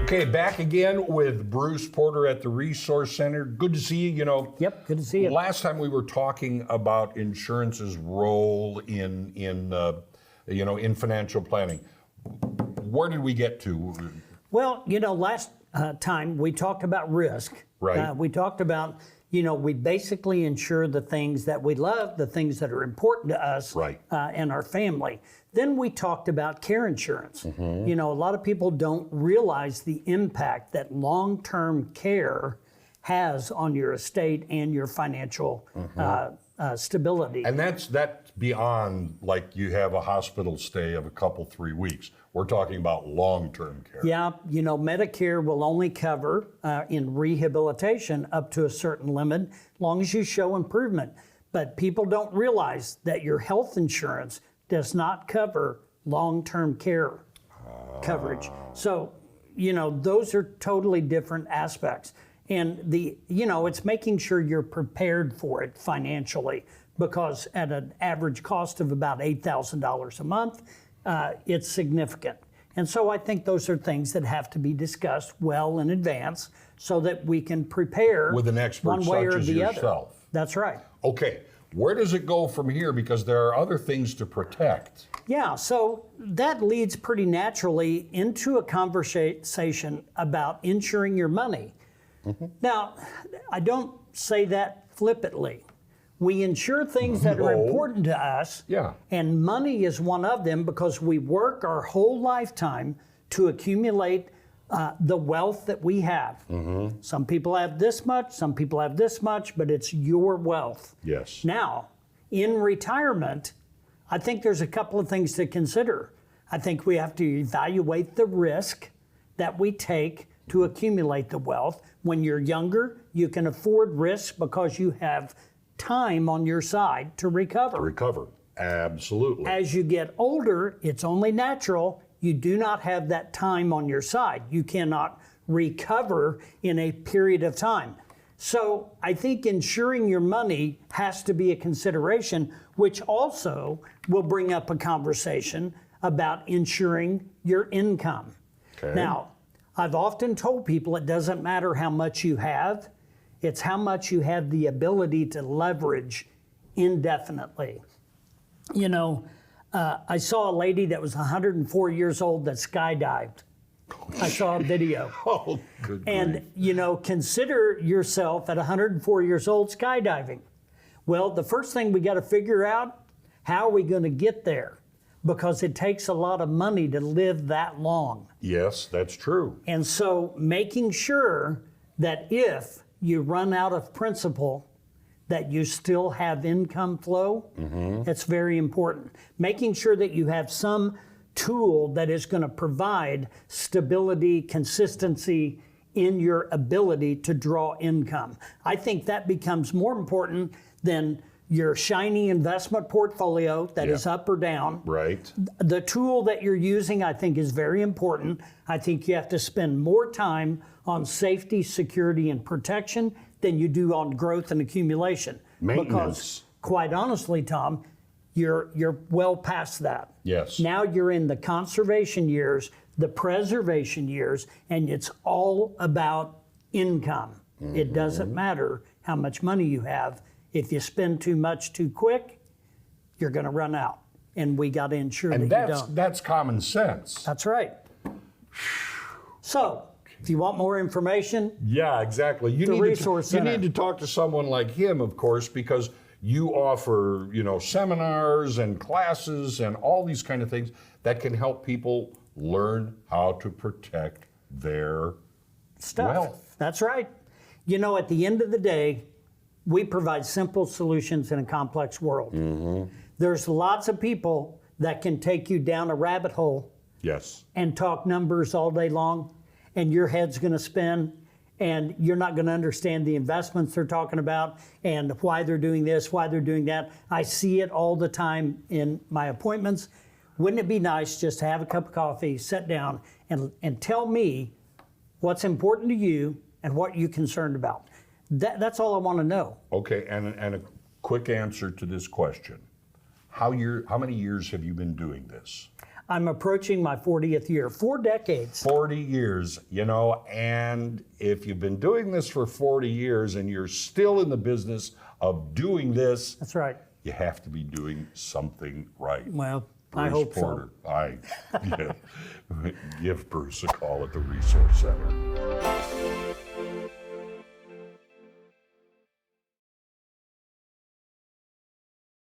Okay, back again with Bruce Porter at the Resource Center. Good to see you. Yep, good to see you. Last time we were talking about insurance's role in financial planning. Where did we get to? Well, last time we talked about risk. Right. We talked about, we basically insure the things that we love, the things that are important to us Right. And our family. Then we talked about care insurance. A lot of people don't realize the impact that long-term care has on your estate and your financial stability. And that's beyond like you have a hospital stay of a couple, 3 weeks. We're talking about long-term care. Yeah, Medicare will only cover in rehabilitation up to a certain limit, as long as you show improvement. But people don't realize that your health insurance does not cover long-term care coverage. So, those are totally different aspects. And it's making sure you're prepared for it financially, because at an average cost of about $8,000 a month, it's significant. And so I think those are things that have to be discussed well in advance so that we can prepare with an expert one way such or as the yourself. other. That's right. Okay, where does it go from here? Because there are other things to protect. Yeah, so that leads pretty naturally into a conversation about insuring your money. Now, I don't say that flippantly. We insure things that are important to us, and money is one of them, because we work our whole lifetime to accumulate the wealth that we have. Some people have this much, some people have this much, but it's your wealth. Yes. Now, in retirement, I think there's a couple of things to consider. I think we have to evaluate the risk that we take to accumulate the wealth. When you're younger, you can afford risk because you have time on your side to recover. Absolutely. As you get older, it's only natural you do not have that time on your side. You cannot recover in a period of time. So I think insuring your money has to be a consideration, which also will bring up a conversation about insuring your income. Okay. Now, I've often told people it doesn't matter how much you have, it's how much you have the ability to leverage indefinitely. I saw a lady that was 104 years old that skydived. I saw a video. Oh, good grief. And, consider yourself at 104 years old skydiving. Well, the first thing we got to figure out, how are we going to get there? Because it takes a lot of money to live that long. Yes, that's true. And so making sure that if you run out of principal, that you still have income flow, that's very important. Making sure that you have some tool that is going to provide stability, consistency in your ability to draw income. I think that becomes more important than your shiny investment portfolio that is up or down. Right. The tool that you're using, I think, is very important. I think you have to spend more time on safety, security, and protection than you do on growth and accumulation. Maintenance. Because, quite honestly, Tom, you're well past that. Yes. Now you're in the conservation years, the preservation years, and it's all about income. It doesn't matter how much money you have. If you spend too much too quick, you're going to run out. And we got to ensure that you don't. That's common sense. That's right. So, if you want more information, Yeah, exactly. You need to talk to someone like him, of course, because you offer, seminars and classes and all these kind of things that can help people learn how to protect their stuff. wealth. That's right. At the end of the day, we provide simple solutions in a complex world. There's lots of people that can take you down a rabbit hole Yes. and talk numbers all day long, and your head's going to spin, and you're not going to understand the investments they're talking about and why they're doing this, why they're doing that. I see it all the time in my appointments. Wouldn't it be nice just to have a cup of coffee, sit down, and tell me what's important to you and what you're concerned about? That's all I want to know. Okay, and a quick answer to this question. How many years have you been doing this? I'm approaching my 40th year, 4 decades. 40 years, you know, and if you've been doing this for 40 years and you're still in the business of doing this, That's right. you have to be doing something right. Well, Bruce I hope Porter, so. give Bruce a call at the Resource Center.